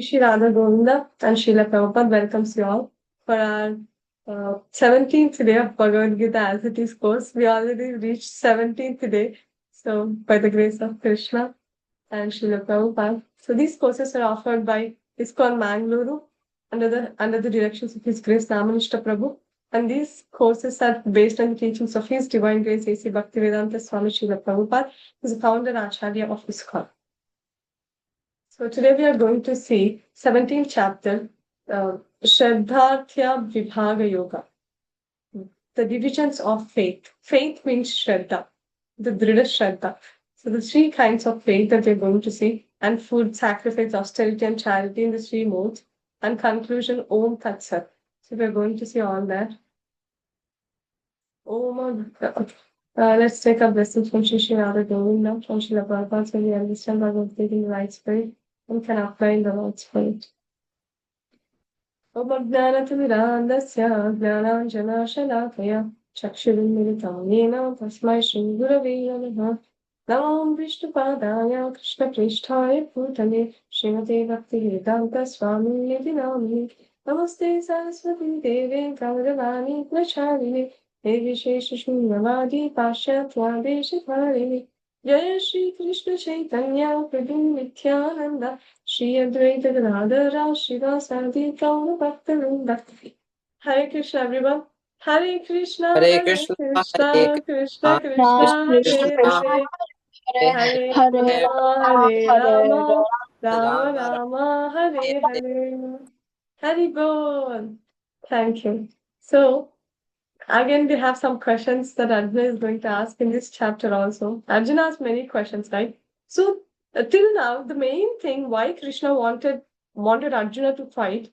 Shri Radha Govinda and Srila Prabhupada welcomes you all for our 17th day of Bhagavad Gita as it is course. We already reached 17th day. So, by the grace of Krishna and Srila Prabhupada. So, these courses are offered by ISKCON Mangaluru under the directions of His Grace Namanishta Prabhu. And these courses are based on the teachings of His Divine Grace A.C. Bhaktivedanta Swami Srila Prabhupada, who is the founder and Acharya of ISKCON. So today we are going to see 17th chapter, Shraddharthya Vibhaga Yoga, the divisions of faith. Faith means Shraddha, the Dhrida Shraddha. So the three kinds of faith that we're going to see, and food, sacrifice, austerity, and charity in the three modes, and conclusion, Om Tat Sat. So we're going to see all that. Om. Let's take a blessing from Shri Radha Govinda, from Srila Prabhupada, so we understand Bhagavad Gita in the right spirit and can apply in the right spirit. Om Ajnanatimidandasya Jnananjanashalakaya Chakshurimilitam Yena Tasmai Shri Gurave Namaha Namo Vishnupadaya Krishna Prishtaya Bhutale Srimate Bhaktivedanta Swami Niti Namini Namaste Saraswati Deve Gauravani Pracharine Vishesha Shunyavadi Pashyatya Deshikarine Jaya Shri Krishna Chaitanya Prabhu Nityananda Shri Advaita Gadadara Srivasadi Gaura Bhaktivinoda. Hare Krishna, everyone. Hare Krishna, Hare Hare Krishna, Krishna, Krishna Krishna, Hare Hare, Hare Rama, Hare Rama, Rama Rama, Hare Hare. Hare Bol. Thank you. So, again, we have some questions that Arjuna is going to ask in this chapter also. Arjuna asked many questions, right? So, till now, the main thing why Krishna wanted Arjuna to fight,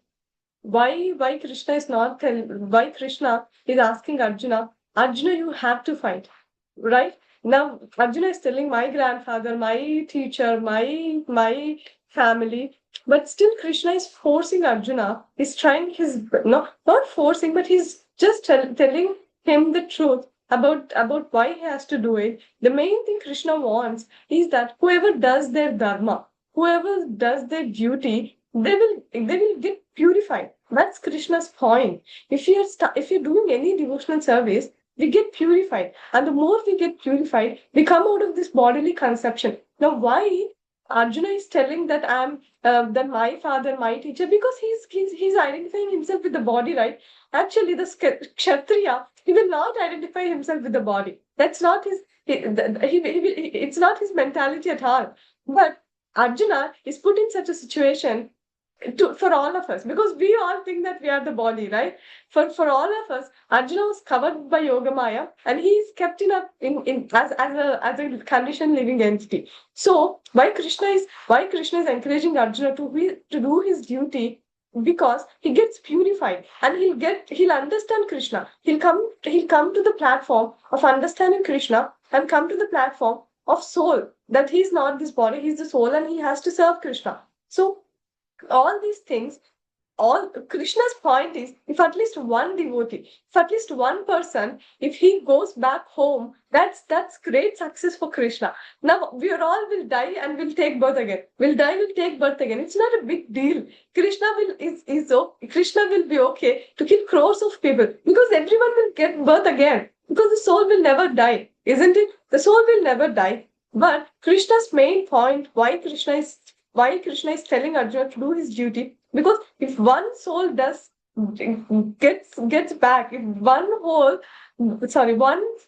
why Krishna is not why Krishna is asking Arjuna, you have to fight, right? Now Arjuna is telling my grandfather, my teacher, my family, but still Krishna is forcing Arjuna. He's trying his not forcing, but he's just telling him the truth about why he has to do it. The main thing Krishna wants is that whoever does their dharma, whoever does their duty, they will get purified. That's Krishna's point. If you're doing any devotional service, we get purified, and the more we get purified, we come out of this bodily conception. Now, why Arjuna is telling that I'm that my father, my teacher, because he's identifying himself with the body, right? Actually, the kshatriya, he will not identify himself with the body. That's not it's not his mentality at all. But Arjuna is put in such a situation for all of us, because we all think that we are the body, right? For all of us, Arjuna was covered by Yogamaya, and he is kept in as a conditioned living entity. So why Krishna is encouraging Arjuna to do his duty, because he gets purified and he'll understand Krishna. He'll come to the platform of understanding Krishna and come to the platform of soul, that he's not this body, he's the soul, and he has to serve Krishna. So all these things, all Krishna's point is, if at least one devotee, if at least one person, if he goes back home, that's great success for Krishna. Now we are all will die and will take birth again. Will die, will take birth again. It's not a big deal. Krishna will be okay to kill crores of people, because everyone will get birth again, because the soul will never die, isn't it? The soul will never die. But Krishna's main point, why Krishna is telling Arjuna to do his duty, because if one soul gets back, if one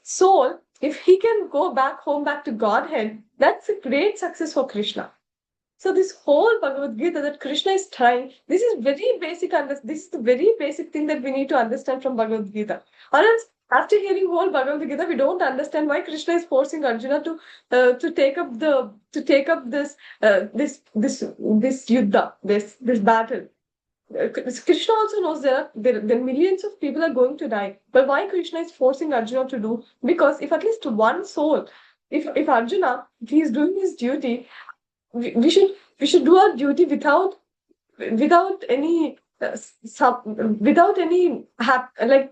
soul, if he can go back home, back to Godhead, that's a great success for Krishna. So this whole Bhagavad Gita that Krishna is trying, this is very basic. This is the very basic thing that we need to understand from Bhagavad Gita. Or else, after hearing whole Bhagavad Gita, we don't understand why Krishna is forcing Arjuna to take up this yuddha, this battle. Krishna also knows there millions of people are going to die. But why Krishna is forcing Arjuna to do? Because if at least one soul, if Arjuna, if he is doing his duty, we should do our duty without any like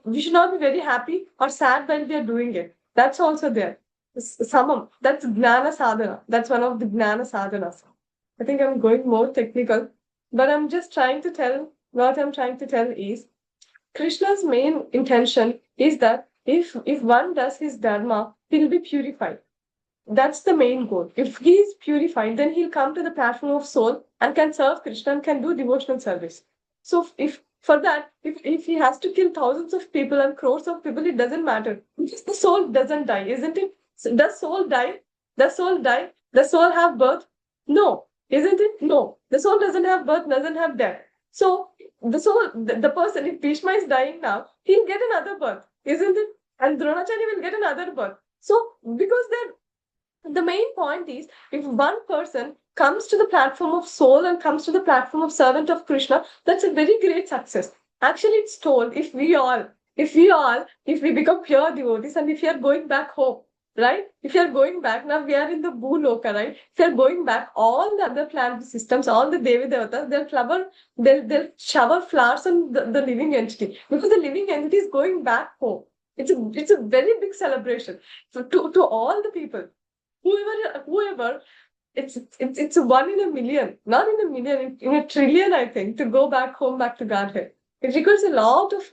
we should not be very happy or sad while we are doing it. That's also there. Samam. That's Gnana Sadhana. That's one of the Gnana sadhanas. I think I'm going more technical, but I'm just trying to tell what I'm trying to tell is Krishna's main intention is that if one does his dharma, he'll be purified. That's the main goal. If he is purified, then he'll come to the platform of soul and can serve Krishna and can do devotional service. So if for that, if he has to kill thousands of people and crores of people, it doesn't matter. Because the soul doesn't die, isn't it? So does soul die? Does soul die? Does soul have birth? No. Isn't it? No. The soul doesn't have birth, doesn't have death. So the soul, the person, if Bhishma is dying now, he'll get another birth, isn't it? And Dronacharya will get another birth. So because the main point is if one person comes to the platform of soul and comes to the platform of servant of Krishna, that's a very great success. Actually, it's told if we become pure devotees and if we are going back home, right? If you are going back, now we are in the Bhuloka, right? If you are going back, all the other planet systems, all the Devi Devatas, they'll shower flowers on the living entity because the living entity is going back home. It's a very big celebration to all the people whoever it's a one in a million, not in a million, in a trillion, I think, to go back home, back to Godhead. It requires a lot of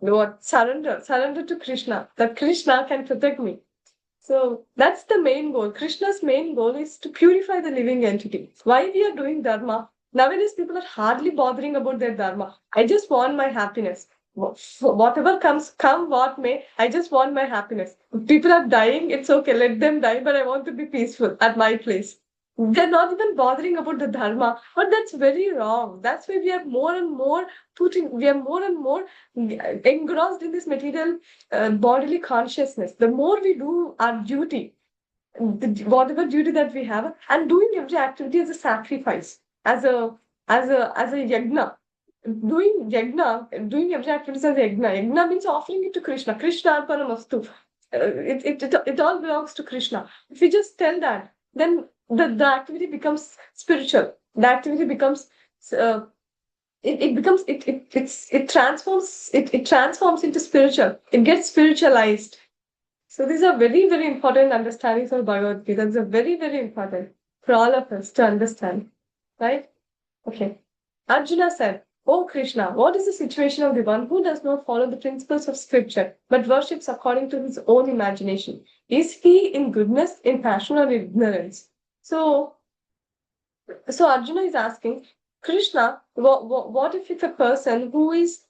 what surrender to Krishna, that Krishna can protect me. So that's the main goal. Krishna's main goal is to purify the living entity. Why we are doing dharma? Nowadays, people are hardly bothering about their dharma. I just want my happiness. Whatever come what may, I just want my happiness. If people are dying, it's okay, let them die, but I want to be peaceful at my place. They're not even bothering about the dharma, but that's very wrong. That's why we are more and more we are more and more engrossed in this material bodily consciousness. The more we do our duty, whatever duty that we have, and doing every activity as a sacrifice, as a yagna, doing every activity as a yagna. Yagna means offering it to Krishna. Krishna Arpanamastu. It all belongs to Krishna. If we just tell that, then the activity becomes spiritual. The activity becomes uh, it becomes it transforms into spiritual. It gets spiritualized. So these are very, very important understandings of Bhagavad Gita. These are very, very important for all of us to understand. Right? Okay. Arjuna said, "O Krishna, what is the situation of the one who does not follow the principles of scripture, but worships according to his own imagination? Is he in goodness, in passion, or in ignorance?" So Arjuna is asking, Krishna, what if a person who is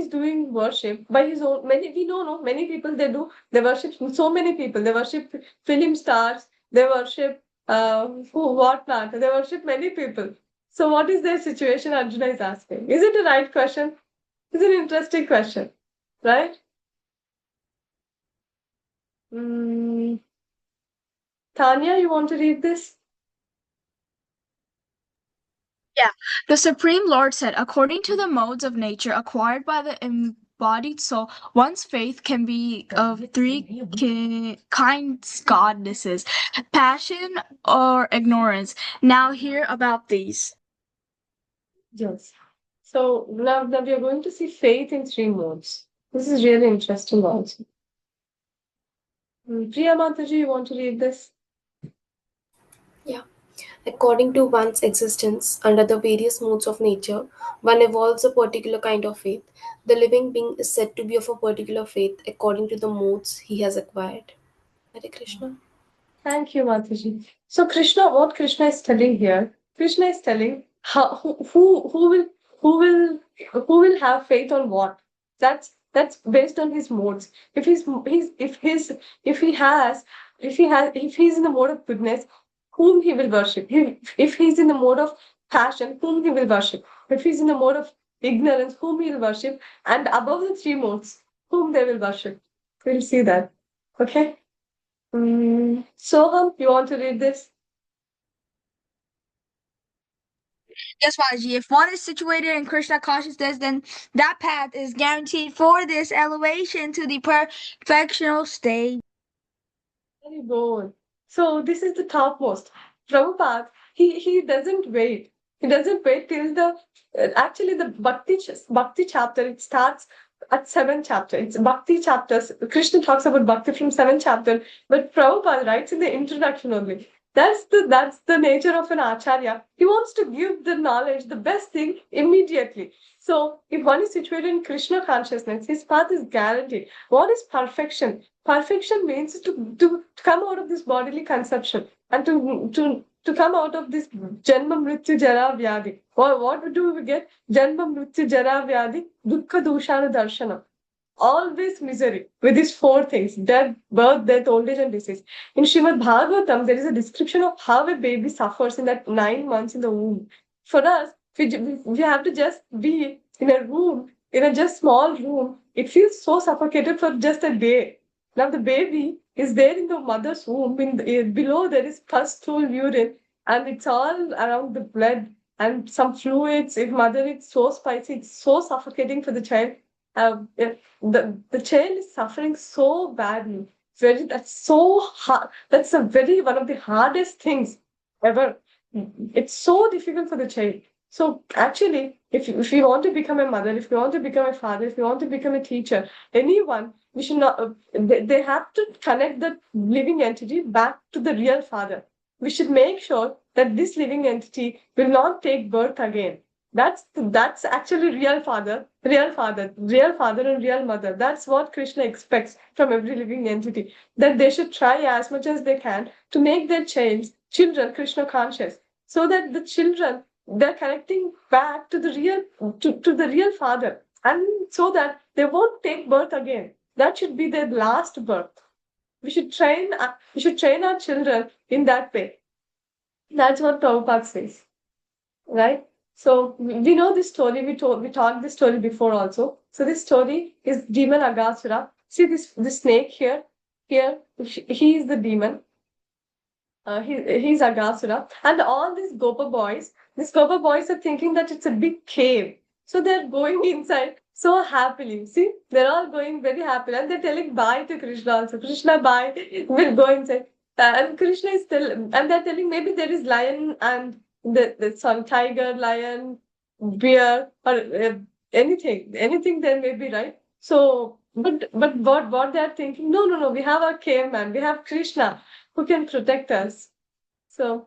doing worship by his own, many we know no many people they worship so many people, they worship film stars, they worship who what not, they worship many people. So what is their situation? Arjuna is asking. Is it a right question? It's an interesting question, right? Mm, Tanya, you want to read this? Yeah. The Supreme Lord said, according to the modes of nature acquired by the embodied soul, one's faith can be of three kinds goddesses, passion or ignorance. Now hear about these. Yes. So now we are going to see faith in three modes. This is really interesting also. Priya Mataji, you want to read this? Yeah. According to one's existence under the various modes of nature, one evolves a particular kind of faith. The living being is said to be of a particular faith according to the modes he has acquired. Hare Krishna. Thank you, Mataji. So what Krishna is telling here, Krishna is telling how who will have faith on what. That's based on his modes. If he has if he's in the mode of goodness, whom he will worship. If he's in the mode of passion, whom he will worship. If he's in the mode of ignorance, whom he will worship, and above the three modes, whom they will worship. We'll see that. Okay. Soham, you want to read this? Yes, Mataji. If one is situated in Krishna consciousness, then that path is guaranteed for this elevation to the perfectional state. Very good. So this is the topmost. Prabhupada, he doesn't wait. He doesn't wait till the actually the bhakti chapter. It starts at 7th chapter. It's Bhakti chapters. Krishna talks about Bhakti from 7th chapter, but Prabhupada writes in the introduction only. That's the nature of an acharya. He wants to give the knowledge, the best thing, immediately. So if one is situated in Krishna consciousness, his path is guaranteed. What is perfection? Perfection means to come out of this bodily conception and to come out of this Janma Mrityu Jara Vyadi. What do we get? Janma Mrityu Jara Vyadi Dukkha Dushana Darshana. Always misery with these four things: death, birth, death, old age, and disease. In Srimad Bhagavatam, there is a description of how a baby suffers in that 9 months in the womb. For us, we have to just be in a room, in a just small room. It feels so suffocated for just a day. Now the baby is there in the mother's womb. Below there is pus, stool, urine, and it's all around the blood and some fluids. If mother is so spicy, it's so suffocating for the child. The child is suffering so badly. That's so hard. That's one of the hardest things ever. It's so difficult for the child. So actually, if you want to become a mother, if you want to become a father, if you want to become a teacher, anyone, we should not. They have to connect the living entity back to the real father. We should make sure that this living entity will not take birth again. That's actually real father, and real mother. That's what Krishna expects from every living entity. That they should try as much as they can to make their children Krishna conscious, so that the children, they're connecting back to the real father, and so that they won't take birth again. That should be their last birth. We should train our children in that way. That's what Prabhupada says, right? So we know this story. We talked this story before also. So this story is demon Agasura. See this snake here. Here he is the demon. He's Agasura, and all these Gopa boys. These Gopa boys are thinking that it's a big cave, so they're going inside so happily. See, they're all going very happily, and they're telling bye to Krishna also. Krishna, bye. We'll go inside. And Krishna is and they're telling maybe there is lion and some tiger, lion, bear, or anything there may be, right? So, but what they're thinking? No. We have our caveman. We have Krishna who can protect us. So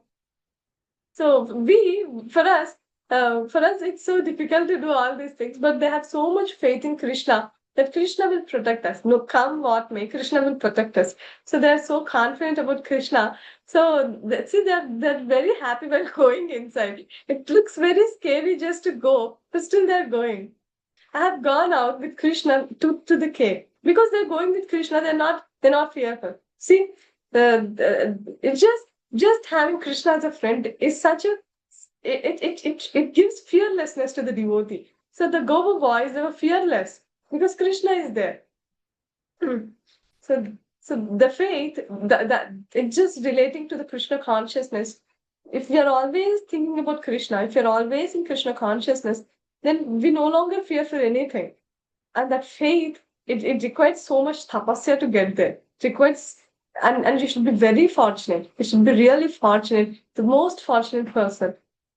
for us, it's so difficult to do all these things, but they have so much faith in Krishna that Krishna will protect us. No, come what may, Krishna will protect us. So they're so confident about Krishna. So see, they're very happy while going inside. It looks very scary just to go, but still they're going. I have gone out with Krishna to the cave because they're going with Krishna. They're not fearful. See, it's just having Krishna as a friend is such a it gives fearlessness to the devotee. So the Gopa boys, they were fearless because Krishna is there. So the faith that it's just relating to the Krishna consciousness. If we are always thinking about Krishna, if you're always in Krishna consciousness, then we no longer fear for anything. And that faith, it requires so much tapasya to get there. It requires, and you should be very fortunate. You should be really fortunate, the most fortunate person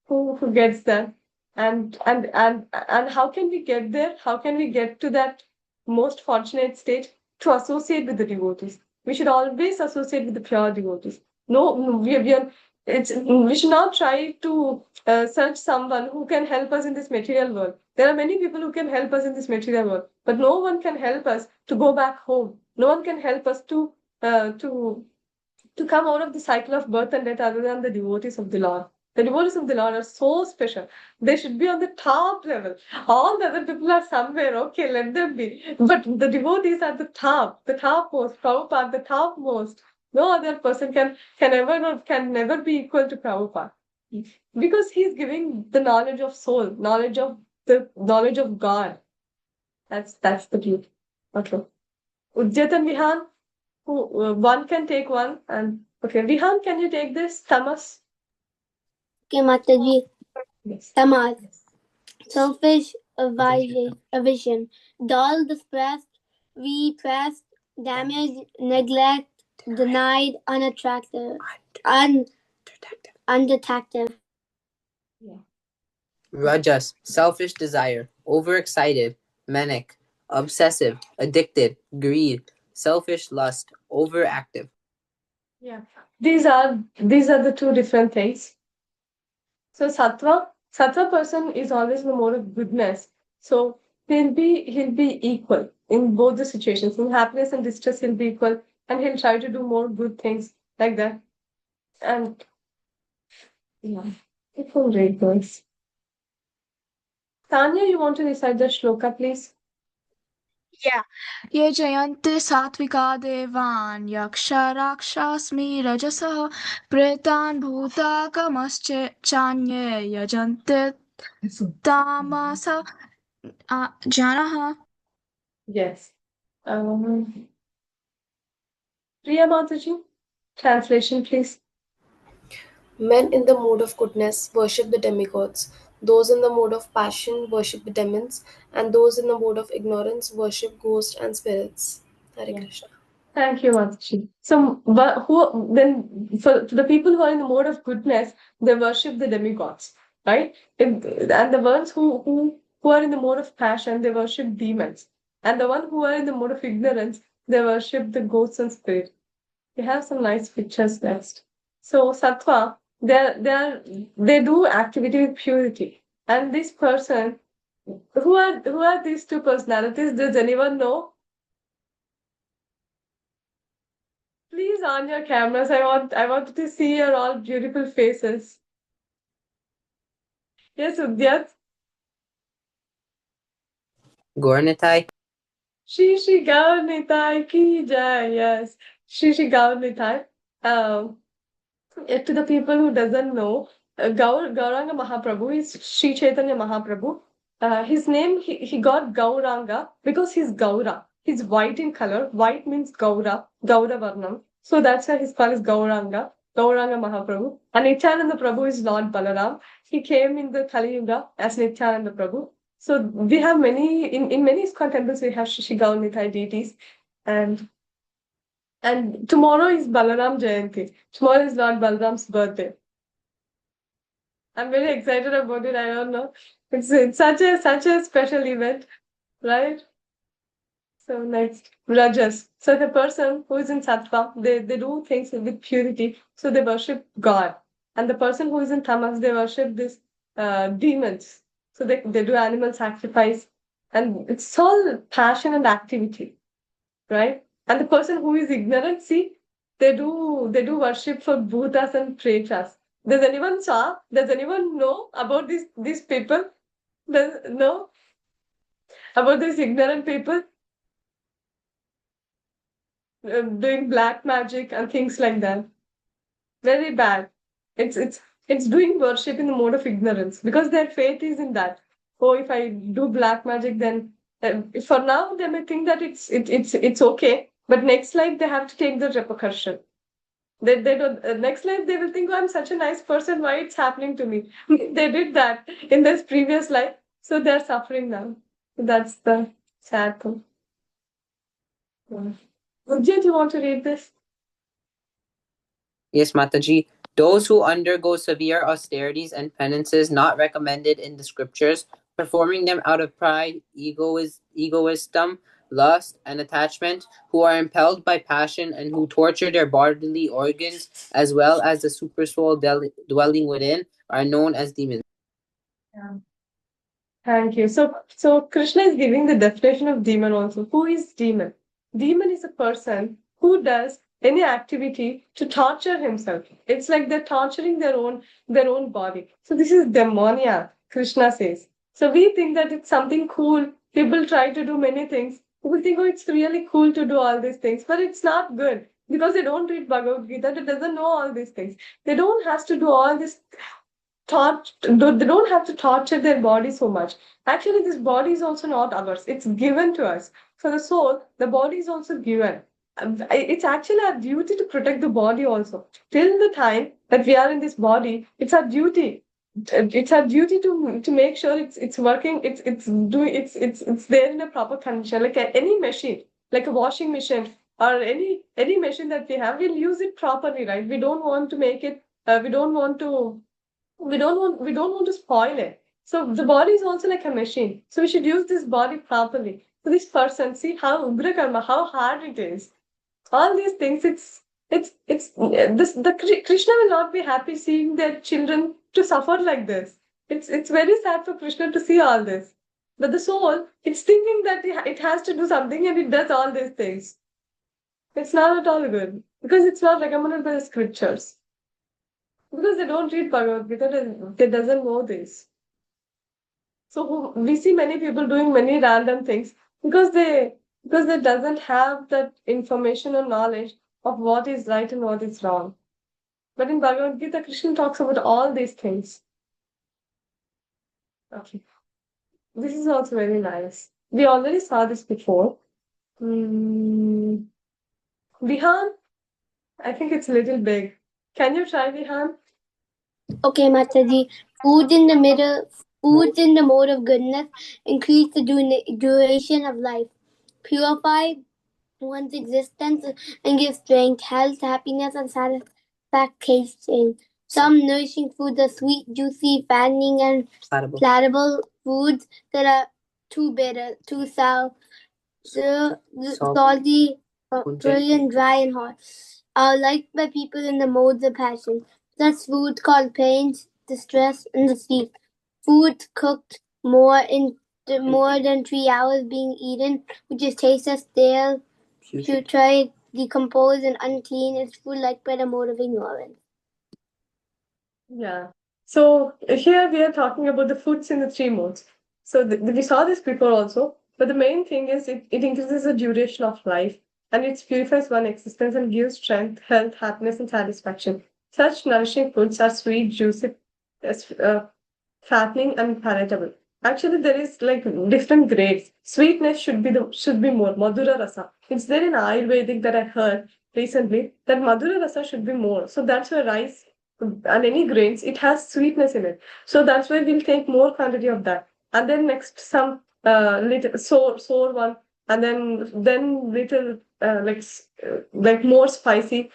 who gets there. And how can we get there? How can we get to that most fortunate state? To associate with the devotees. We should always associate with the pure devotees. No, we should not try to search someone who can help us in this material world. There are many people who can help us in this material world, but no one can help us to go back home. No one can help us to come out of the cycle of birth and death other than the devotees of the Lord. The devotees of the Lord are so special. They should be on the top level. All the other people are somewhere. Okay, let them be. But the devotees are the topmost. Prabhupada, the topmost. No other person can never be equal to Prabhupada. Because he's giving the knowledge of soul, knowledge of God. That's the beauty. Okay. Ujjat and Vihan, one can take one. And okay, Vihan, can you take this? Tamas. Okay, Mataji. Yes. Tamas. Selfish aversion. Dull, distressed, repressed, damaged, neglect, denied, unattractive, undetective. Yeah. Rajas, selfish desire, overexcited, manic, obsessive, addicted, greed, selfish, lust, overactive. Yeah. These are the two different things. So sattva person is always in the mode of goodness. So he'll be equal in both the situations. In happiness and distress, he'll be equal, and he'll try to do more good things like that. And yeah, it will great girls. Tanya, you want to recite the shloka, please? Yeah. ये जयन्ते सात्विका देवान् यक्षराक्षास्मि रजसः प्रेतान् भूताकमश्च चान्ये यजन्ते तामसा जनाः. Yes. Priya Mataji, translation, please. Men in the mode of goodness worship the demigods, those in the mode of passion worship the demons, and those in the mode of ignorance worship ghosts and spirits. Hare Yeah. Krishna. Thank you, Mataji. So, who then for the people who are in the mode of goodness, they worship the demigods, right? And the ones who are in the mode of passion, they worship demons, and the one who are in the mode of ignorance, they worship the ghosts and spirits. We have some nice pictures next. So sattva, they do activity with purity, and this person, who are these two personalities? Does anyone know? Please on your cameras. I want to see your all beautiful faces. Yes, Udyat. Gornitai. Shri Shri Gaur Nitai ki jai. Yes, Shri Shri Gaur Nitai. Um, to the people who doesn't know, Gauranga Mahaprabhu is Sri Chaitanya Mahaprabhu. His name, he got Gauranga because he's Gaura. He's white in color. White means Gaura Varnam. So that's why his call is Gauranga Mahaprabhu. And Nityananda Prabhu is Lord Balaram. He came in the Kali Yuga as Nityananda Prabhu. So we have in many ISKCON temples, we have Shri Gaur Nitai deities. And tomorrow is Balaram Jayanti. Tomorrow is Lord Balaram's birthday. I'm very excited about it. I don't know. It's such a special event, right? So next, Rajas. So the person who is in Sattva, they do things with purity. So they worship God. And the person who is in Tamas, they worship these demons. So they do animal sacrifice. And it's all passion and activity, right? And the person who is ignorant, see, they do worship for bhutas and pretas. Does anyone know about these people? Know about these ignorant people doing black magic and things like that? Very bad. It's doing worship in the mode of ignorance because their faith is in that. Oh, if I do black magic, then for now they may think that it's okay, but next life they have to take the repercussion. They don't. Next life they will think, oh, I'm such a nice person. Why it's happening to me? They did that in this previous life, so they're suffering now. That's the sad thing. Yeah. Ujjit, you want to read this? Yes, Mataji. Those who undergo severe austerities and penances not recommended in the scriptures, performing them out of pride, egoism, lust, and attachment, who are impelled by passion and who torture their bodily organs as well as the supersoul dwelling within, are known as demons. Yeah. Thank you. So Krishna is giving the definition of demon also. Who is demon? Demon is a person who does any activity to torture himself. It's like they're torturing their own body. So this is demoniac, Krishna says. So we think that it's something cool. People try to do many things. People think, oh, it's really cool to do all these things, but it's not good because they don't read Bhagavad Gita. They doesn't know all these things. They don't have to do all this they don't have to torture their body so much. Actually, this body is also not ours. It's given to us. For the soul, the body is also given. It's actually our duty to protect the body also. Till the time that we are in this body, it's our duty. It's our duty to make sure it's working. It's there in a proper condition. Like any machine, like a washing machine or any machine that we have, we'll use it properly, right? We don't want to make it. We don't want to spoil it. So the body is also like a machine. So we should use this body properly. this person. See how ugra karma, how hard it is. All these things, Krishna will not be happy seeing their children to suffer like this. It's very sad for Krishna to see all this. But the soul, it's thinking that it has to do something and it does all these things. It's not at all good because it's not recommended by the scriptures. Because they don't read Bhagavad Gita, they doesn't know this. So we see many people doing many random things because they doesn't have that information or knowledge of what is right and what is wrong. But in Bhagavad Gita, Krishna talks about all these things. Okay. This is also very nice. We already saw this before. Vihan, I think it's a little big. Can you try, Vihan? Okay, Mataji. Foods in the mode of goodness increase the duration of life, purify one's existence, and give strength, health, happiness, and satisfaction. Some nourishing foods are sweet, juicy, fattening, and palatable foods that are too bitter, too sour, salty, brilliant, dry, and hot, are liked by people in the modes of passion. Such foods called pains, distress, and deceit. Foods cooked more than 3 hours being eaten, which is tasteless, stale, putrid, decomposed, and unclean, is food liked by the mode of ignorance. Yeah. So here we are talking about the foods in the three modes. So we saw this before also, but the main thing is it increases the duration of life and it purifies one's existence and gives strength, health, happiness, and satisfaction. Such nourishing foods are sweet, juicy, fattening, and palatable. Actually, there is like different grades. Sweetness should be more Madhura rasa. It's there in Ayurvedic that I heard recently that Madhura rasa should be more. So that's why rice and any grains, it has sweetness in it. So that's why we'll take more quantity of that. And then next some little sour one, and then little like more spicy,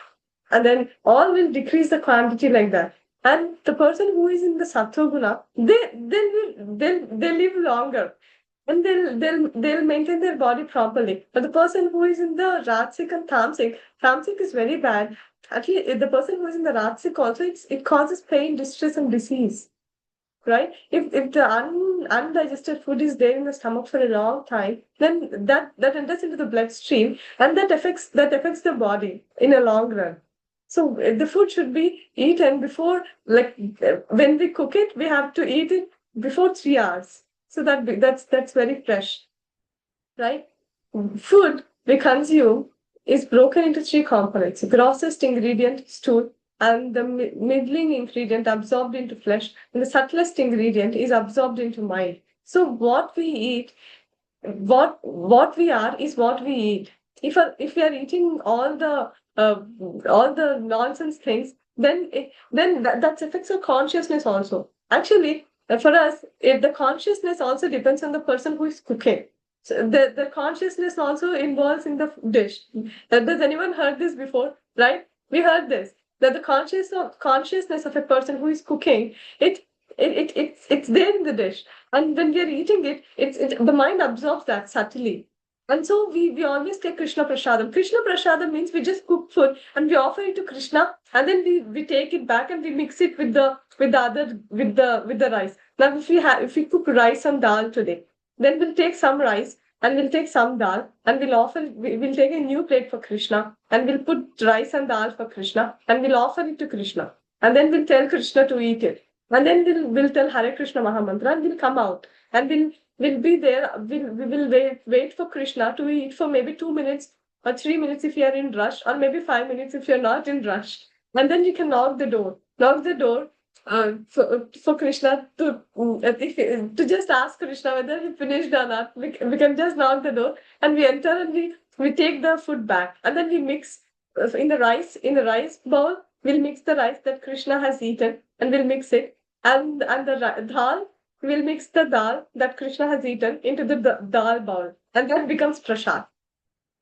and then all will decrease the quantity like that. And the person who is in the sattva guna, they'll live longer and they'll maintain their body properly. But the person who is in the Rajasic and Tamasic is very bad. Actually, the person who is in the Rajasic also, it causes pain, distress, and disease. Right? If the undigested food is there in the stomach for a long time, then that enters into the bloodstream and that affects the body in a long run. So the food should be eaten before, like when we cook it, we have to eat it before 3 hours. So that's very fresh, right? Food we consume is broken into three components: grossest ingredient, stool, and the middling ingredient absorbed into flesh, and the subtlest ingredient is absorbed into mind. So what we eat, what we are is what we eat. If we are eating all the nonsense things, then that affects our consciousness also. Actually, for us, if the consciousness also depends on the person who is cooking. So the consciousness also involves in the dish. Does anyone heard this before? Right? We heard this that the consciousness of a person who is cooking, it's there in the dish, and when we are eating it, the mind absorbs that subtly. And so we always take Krishna Prasadam. Krishna Prasadam means we just cook food and we offer it to Krishna, and then we take it back and we mix it with the rice. Now if we cook rice and dal today, then we'll take some rice and we'll take some dal and we'll take a new plate for Krishna and we'll put rice and dal for Krishna and we'll offer it to Krishna, and then we'll tell Krishna to eat it, and then we'll tell Hare Krishna Mahamantra and we'll come out and we'll be there. We will wait for Krishna to eat for maybe 2 minutes or 3 minutes if you are in rush, or maybe 5 minutes if you're not in rush. And then you can knock the door for Krishna to just ask Krishna whether he finished or not. We can just knock the door and we enter and we take the food back, and then we mix in the rice bowl. We'll mix the rice that Krishna has eaten and we'll mix it, and the dal, we'll mix the dal that Krishna has eaten into the dal bowl, and that becomes prasad.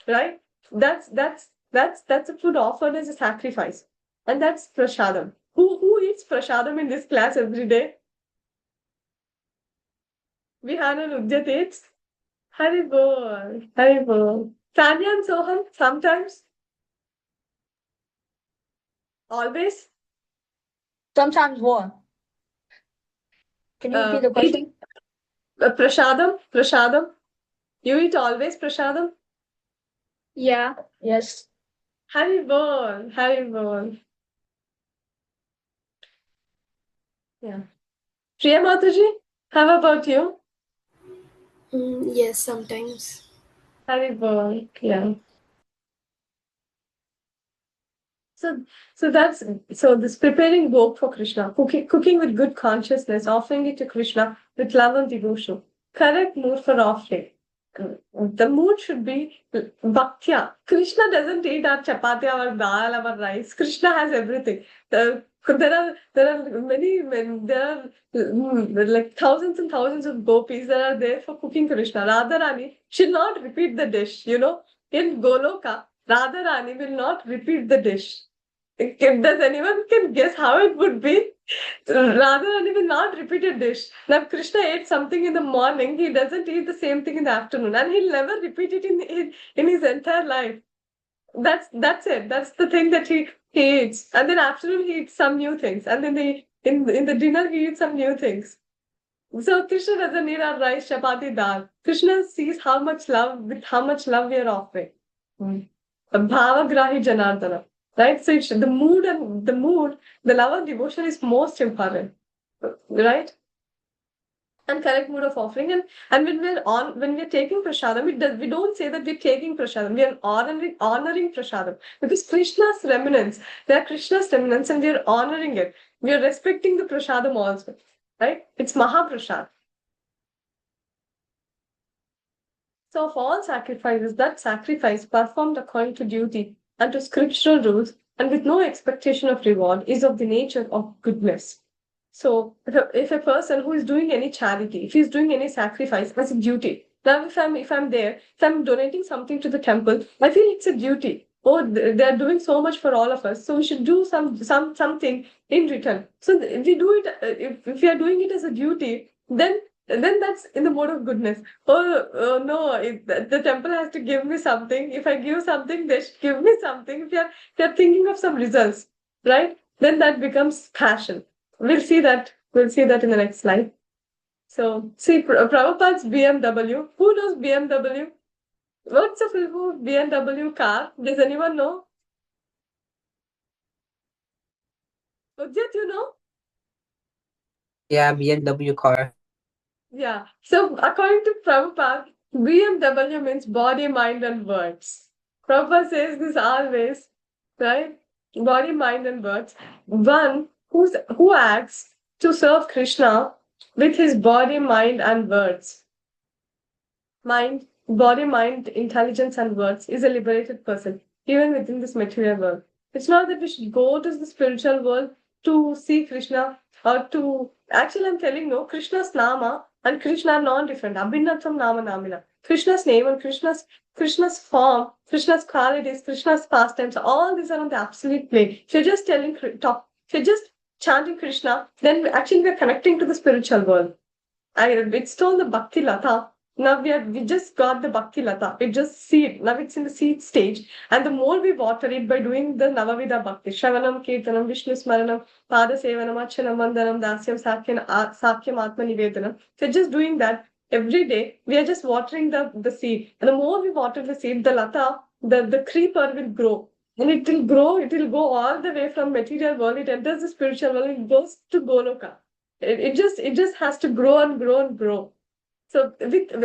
Right? That's a food offered as a sacrifice, and that's prasadam. Who eats prasadam in this class every day? Vihana and Ujjat eats. Hari bol. Hari bol. Tanya and Soham, sometimes? Always? Sometimes what? Can you repeat the question? Prasadam? Prasadam? You eat always prasadam? Yeah. Yes. Hari bol. Hari bol. Yeah. Priya Mataji, how about you? Yes, sometimes. Hari bol. Yeah. So this preparing bhog for Krishna, cooking with good consciousness, offering it to Krishna with love and devotion. Correct mood for offering. The mood should be bhaktya. Krishna doesn't eat our chapati, our dal, our rice. Krishna has everything. There are there are like thousands and thousands of gopis that are there for cooking Krishna. Radharani should not repeat the dish. In Goloka, Radharani will not repeat the dish. Does anyone can guess how it would be? Radharani will not repeat a dish. Now Krishna ate something in the morning, he doesn't eat the same thing in the afternoon, and he'll never repeat it in his entire life. That's it. That's the thing that he eats, and then afternoon he eats some new things, and then in the dinner he eats some new things. So Krishna doesn't need our rice, chapati, dal. Krishna sees how much love we are offering. Bhavagrahi Janardana. Right? So the love and devotion is most important. Right? And correct mood of offering. And when we're taking prasadam, we don't say that we're taking prasadam. We are honoring prasadam. Because Krishna's remnants, they are Krishna's remnants and we are honoring it. We are respecting the prasadam also. Right? It's Mahaprasad. So of all sacrifices, that sacrifice performed according to duty and to scriptural rules and with no expectation of reward is of the nature of goodness. So if a person who is doing any charity, if he's doing any sacrifice as a duty, now if I'm donating something to the temple, I feel it's a duty. Oh, they're doing so much for all of us, so we should do something in return. So if we do it, if we are doing it as a duty, then that's in the mode of goodness. Oh no, the temple has to give me something. If I give something, they should give me something. If you're thinking of some results, right? Then that becomes passion. We'll see that. We'll see that in the next slide. So, see, Prabhupada's BMW. Who knows BMW? What's a full BMW car? Does anyone know? Ujjat, you know? Yeah, BMW car. Yeah. So, according to Prabhupada, BMW means body, mind, and words. Prabhupada says this always, right? Body, mind, and words. One who acts to serve Krishna with his body, mind, and words. Body, mind, intelligence, and words is a liberated person, even within this material world. It's not that we should go to the spiritual world to see Krishna or to. Actually, I'm telling you, Krishna's Nama and Krishna are non-different. Abhinnatam Nama Namina. Krishna's name and Krishna's form, Krishna's qualities, Krishna's pastimes, all these are on the absolute plane. If you're just if you're just chanting Krishna, then actually we're connecting to the spiritual world. It's told the Bhakti Lata. Now we just got the Bhakti Lata. It just seed. Now it's in the seed stage. And the more we water it by doing the Navavida Bhakti, Shravanam, Kirtanam, Vishnu Smaranam, Pada Sevanam, Achanam, Vandanam, Dasyam, Sakyam, Atma Nivedanam. So just doing that every day, we are just watering the seed. And the more we water the seed, the Lata, the creeper will grow. And it will grow, it will go all the way from material world, it enters the spiritual world, it goes to Goloka. It just has to grow and grow and grow. So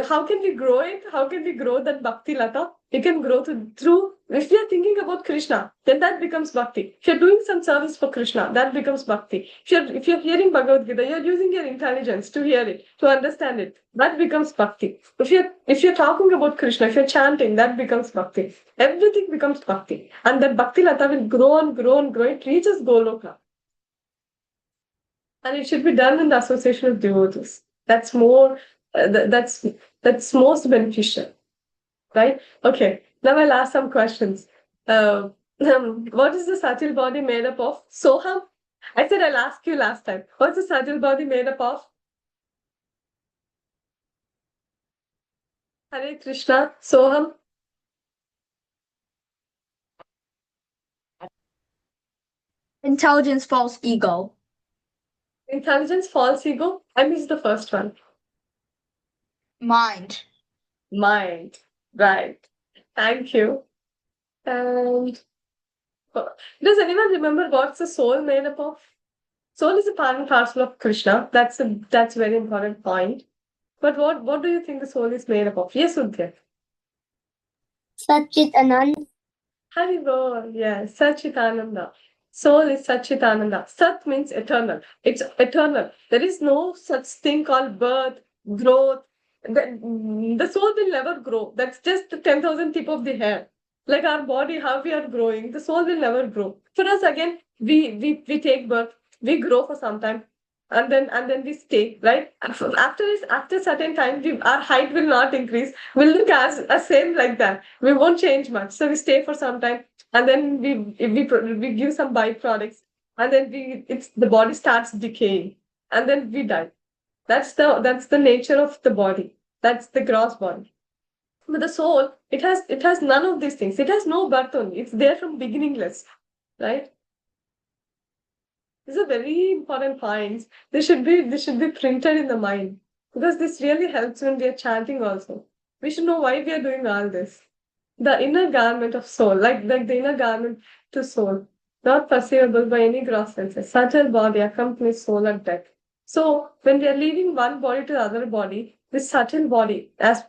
how can we grow it? How can we grow that Bhakti Lata? We can grow through, if we are thinking about Krishna, then that becomes Bhakti. If you're doing some service for Krishna, that becomes Bhakti. If you're hearing Bhagavad Gita, you're using your intelligence to hear it, to understand it. That becomes Bhakti. If you're talking about Krishna, if you're chanting, that becomes Bhakti. Everything becomes Bhakti. And that Bhakti Lata will grow and grow and grow. It reaches Goloka. And it should be done in the association of devotees. That's more. That's most beneficial, right? Okay. Now I'll ask some questions. What is the subtle body made up of? Soham. I said I'll ask you last time. What's the subtle body made up of? Hare Krishna, Soham. Intelligence, false ego. Intelligence, false ego. I missed the first one. Mind. Mind. Right. Thank you. And does anyone remember what's the soul made up of? Soul is a part and parcel of Krishna. That's a very important point. But what do you think the soul is made up of? Yes, Udya. Satchit Anand. Haribol, yes, Satchitananda. Soul is Satchitananda. Sat means eternal. It's eternal. There is no such thing called birth, growth. The soul will never grow. That's just the 10,000 tip of the hair. Like our body, how we are growing, the soul will never grow. For us, again, we take birth, we grow for some time, and then we stay, right? After certain time, our height will not increase. We'll look as same like that. We won't change much. So we stay for some time, and then we give some byproducts, and then the body starts decaying, and then we die. That's the nature of the body. That's the gross body. But the soul, it has none of these things. It has no birth only. It's there from beginningless, right? These are very important points. They should be printed in the mind, because this really helps when we are chanting also. We should know why we are doing all this. The inner garment of soul, like the inner garment to soul, not perceivable by any gross senses. Subtle body accompanies soul at death. So when we are leaving one body to the other body, this subtle body, as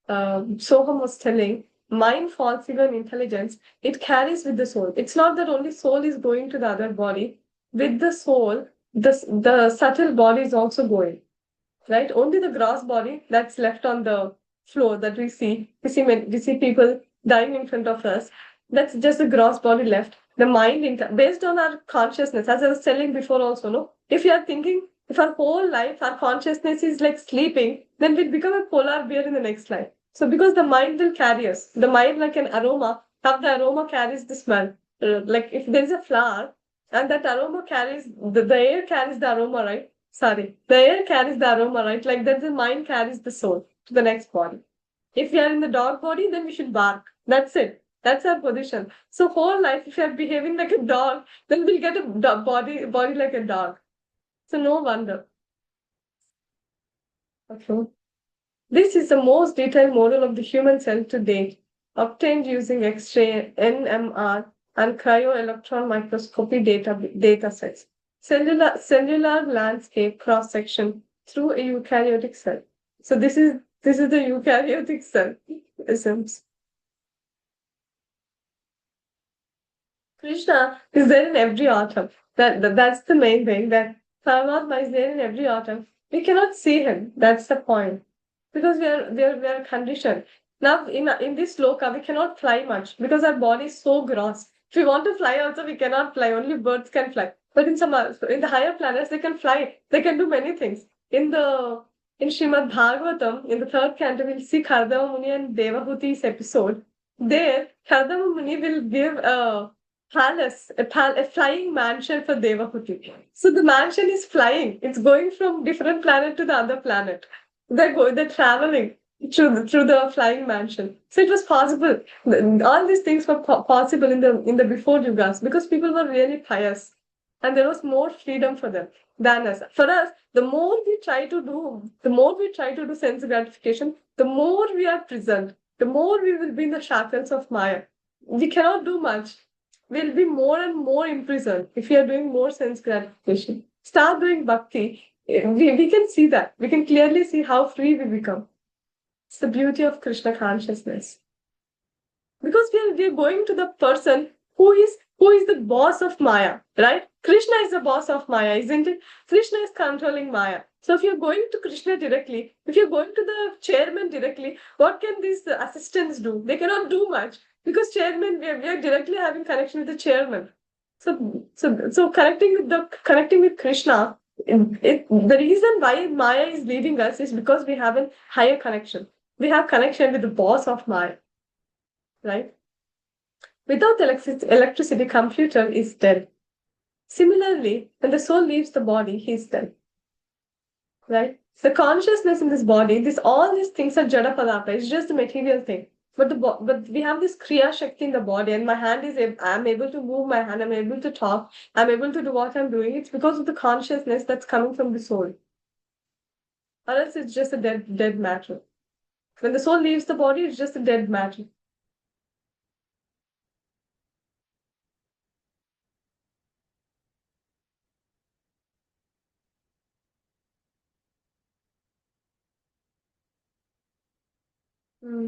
Soham was telling, mind, false ego, and intelligence, it carries with the soul. It's not that only soul is going to the other body. With the soul, the subtle body is also going, right? Only the gross body that's left on the floor that we see. We see people dying in front of us. That's just the gross body left. The mind, based on our consciousness, as I was telling before also, no? If you are thinking, if our whole life, our consciousness is like sleeping, then we'll become a polar bear in the next life. So because the mind will carry us, the mind like an aroma, how the aroma carries the smell. Like if there is a flower, and that aroma carries, the air carries the aroma, right? Sorry, the air carries the aroma, right? Like that the mind carries the soul to the next body. If we are in the dog body, then we should bark. That's it. That's our position. So whole life, if you are behaving like a dog, then we'll get a body like a dog. So no wonder. Okay. This is the most detailed model of the human cell to date, obtained using X-ray, NMR, and cryo-electron microscopy data sets. Cellular landscape cross-section through a eukaryotic cell. So this is the eukaryotic cell. Krishna is there in every atom. That's the main thing, that Paramatma is there in every atom. We cannot see him. That's the point. Because we are conditioned. Now in this loka, we cannot fly much because our body is so gross. If we want to fly also, we cannot fly. Only birds can fly. But in the higher planets, they can fly. They can do many things. In Srimad Bhagavatam, in the third canto, we'll see Kardama Muni and Devahuti's episode. There, Kardama Muni will give a palace, a flying mansion for Devahuti. So the mansion is flying. It's going from different planet to the other planet. They're traveling through the flying mansion. So it was possible. All these things were possible in the before yugas, because people were really pious, and there was more freedom for them than us. For us, the more we try to do sense gratification, the more we are present, the more we will be in the shackles of Maya. We cannot do much. We'll be more and more imprisoned if we are doing more sense gratification. Start doing bhakti. We can see that. We can clearly see how free we become. It's the beauty of Krishna consciousness. Because we are going to the person who is the boss of Maya, right? Krishna is the boss of Maya, isn't it? Krishna is controlling Maya. So if you're going to Krishna directly, if you're going to the chairman directly, what can these assistants do? They cannot do much, because chairman, we are directly having connection with the chairman. So connecting with Krishna, the reason why Maya is leaving us is because we have a higher connection. We have connection with the boss of Maya, right? Without electricity, computer is dead. Similarly, when the soul leaves the body, he is dead, right? The consciousness in this body, all these things are jada padartha. It's just a material thing. But we have this kriya shakti in the body, and my hand I'm able to move my hand, I'm able to talk, I'm able to do what I'm doing. It's because of the consciousness that's coming from the soul. Or else it's just a dead matter. When the soul leaves the body, it's just a dead matter.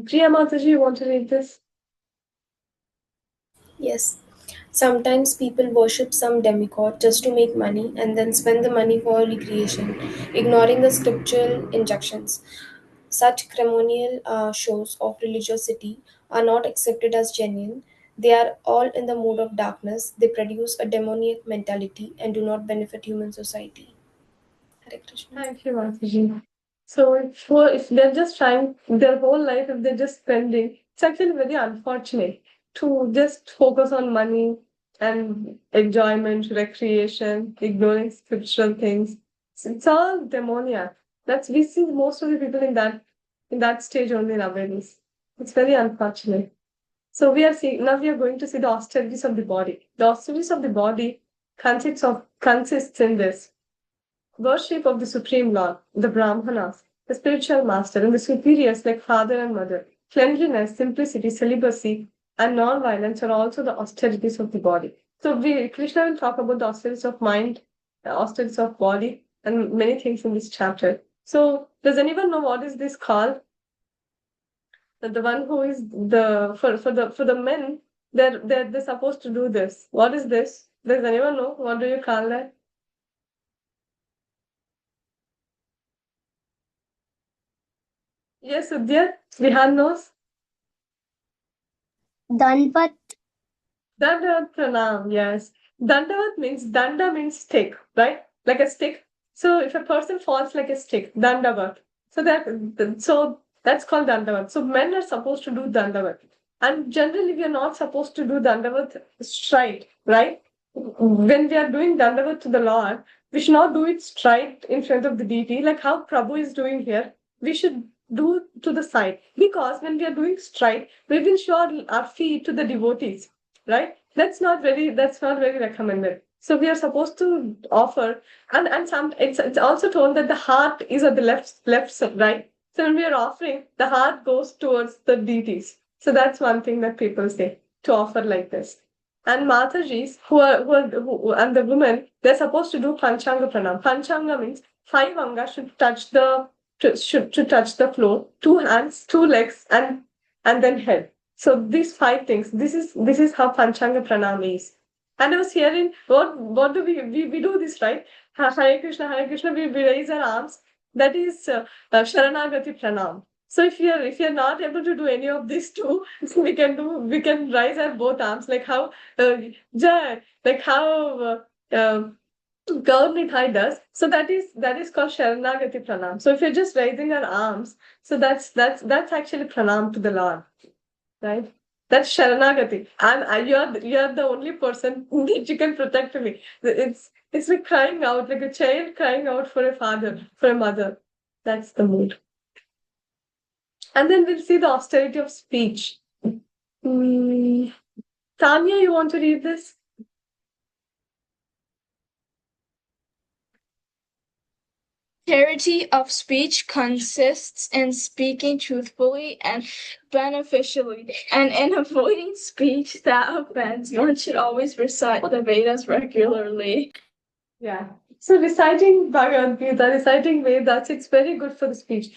Priya Mataji, you want to read this? Yes. Sometimes people worship some demigod just to make money and then spend the money for recreation, ignoring the scriptural injunctions. Such ceremonial shows of religiosity are not accepted as genuine. They are all in the mode of darkness. They produce a demoniac mentality and do not benefit human society. Hare Krishna. Thank you, Mataji. So if they're just trying their whole life, if they're just spending, it's actually very unfortunate to just focus on money and enjoyment, recreation, ignoring scriptural things. It's all demoniac. We see most of the people in that stage only nowadays. It's very unfortunate. So now we are going to see the austerities of the body. The austerities of the body consists in this worship of the Supreme Lord, the Brahmanas, the spiritual master, and the superiors like father and mother. Cleanliness, simplicity, celibacy, and non-violence are also the austerities of the body. So Krishna will talk about the austerities of mind, the austerities of body, and many things in this chapter. So does anyone know what is this called? The one who is for the men, they're supposed to do this. What is this? Does anyone know? What do you call that? Yes, Udya, Vihan knows. Danvat. Dandavat pranam, yes. Danda means stick, right? Like a stick. So if a person falls like a stick, dandavat. So that's called dandavat. So men are supposed to do dandavat. And generally we are not supposed to do dandavat straight, right? When we are doing dandavat to the Lord, we should not do it straight in front of the deity, like how Prabhu is doing here. We should do to the side, because when we are doing straight, we will show our feet to the devotees, right? That's not very recommended. So we are supposed to offer, and some it's also told that the heart is at the left side, right? So when we are offering, the heart goes towards the deities. So that's one thing that people say to offer like this. And Matajis, and the women, they're supposed to do Panchanga Pranam. Panchanga means five angas should touch the floor, two hands, two legs, and then head. So these five things, this is how Panchanga Pranam is. And I was hearing, what do we do this, right? Hare Krishna, we raise our arms. That is Sharanagati Pranam. So if you're not able to do any of these two, we can raise our both arms, like how Jai, like how Gaur does. So that is called Sharanagati Pranam. So if you're just raising our arms, so that's actually Pranam to the Lord, right? That's Sharanagati. You're the only person that you can protect me. It's like crying out, like a child crying out for a father, for a mother. That's the mood. And then we'll see the austerity of speech. Tanya, you want to read this? Austerity of speech consists in speaking truthfully and beneficially, and in avoiding speech that offends. One should always recite the Vedas regularly. Yeah. So reciting Bhagavad Gita, reciting Vedas, it's very good for the speech.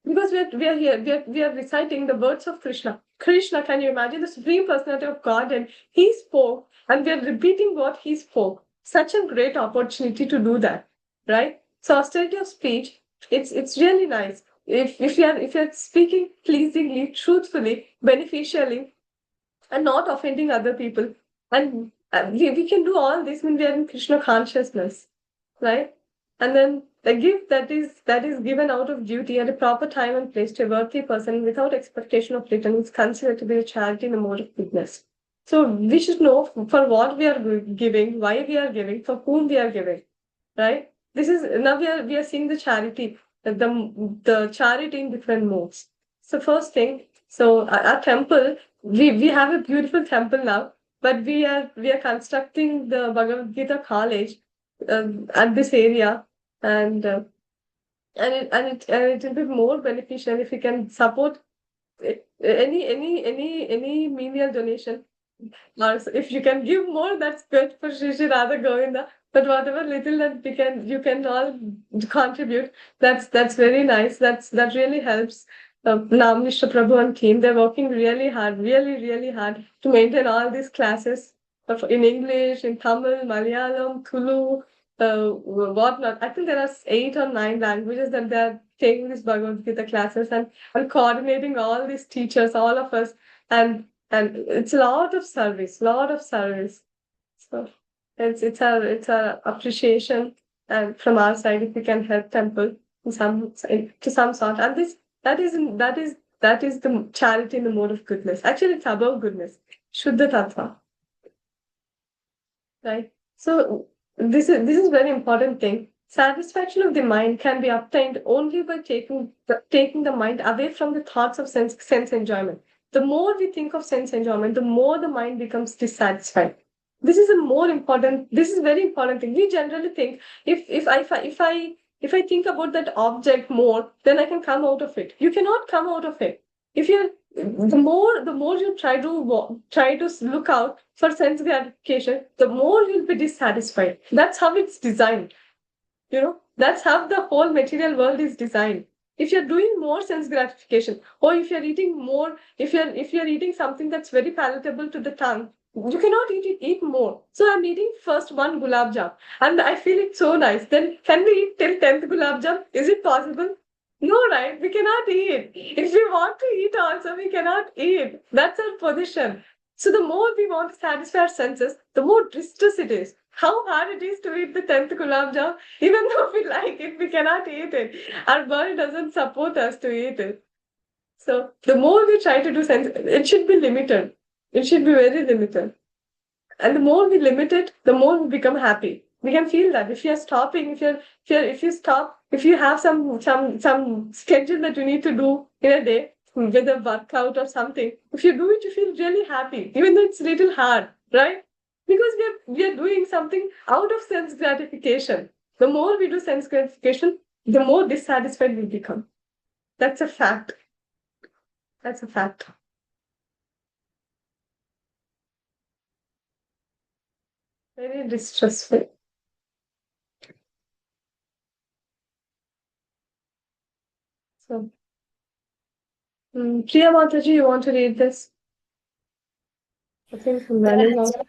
Because we are reciting the words of Krishna. Krishna, can you imagine, the Supreme Personality of God, and he spoke, and we are repeating what he spoke. Such a great opportunity to do that, right? So austerity of speech, it's really nice. If you're speaking pleasingly, truthfully, beneficially, and not offending other people, and we can do all this when we are in Krishna consciousness, right? And then the gift that is given out of duty at a proper time and place to a worthy person without expectation of return is considered to be a charity in the mode of goodness. So we should know for what we are giving, why we are giving, for whom we are giving, right? This is now we are seeing the charity. the charity in different modes. So first thing, so our temple, we have a beautiful temple now, but we are constructing the Bhagavad Gita college at this area, and it will be more beneficial if we can support any menial donation. Or if you can give more, that's good for Shri Radha Govinda. But whatever little that you can all contribute, that's very nice. That really helps. Now, Mr. Prabhu and team, they're working really hard, really hard to maintain all these classes in English, in Tamil, Malayalam, Tulu, whatnot. I think there are 8 or 9 languages that they're taking these Bhagavad Gita classes and coordinating all these teachers, all of us, and it's a lot of service. So it's our appreciation, and from our side, if we can help temple to some sort, and that is the charity in the mode of goodness. Actually, it's above goodness, Shuddha Tattva, right? So this is very important thing. Satisfaction of the mind can be obtained only by taking the mind away from the thoughts of sense enjoyment. The more we think of sense enjoyment, the more the mind becomes dissatisfied. This is very important thing. We generally think if I think about that object more, then I can come out of it. You cannot come out of it. If you're the more you try to look out for sense gratification, the more you'll be dissatisfied. That's how it's designed. That's how the whole material world is designed. If you're doing more sense gratification, or if you're eating more, if you're eating something that's very palatable to the tongue, you cannot eat more. So I'm eating first one gulab jam, and I feel it's so nice. Then can we eat till 10th gulab jam? Is it possible? No, right? We cannot eat. If we want to eat also, we cannot eat. That's our position. So the more we want to satisfy our senses, the more distress it is. How hard it is to eat the 10th gulab jam. Even though we like it, we cannot eat it. Our body doesn't support us to eat it. So the more we try to do sense, it should be limited. It should be very limited. And the more we limit it, the more we become happy. We can feel that if you're stopping, if you have some schedule that you need to do in a day, with a workout or something, if you do it, you feel really happy, even though it's a little hard, right? Because we are doing something out of sense gratification. The more we do sense gratification, the more dissatisfied we become. That's a fact. That's a fact. Very distressful. So, Priya Mataji, you want to read this? I think I'm running out.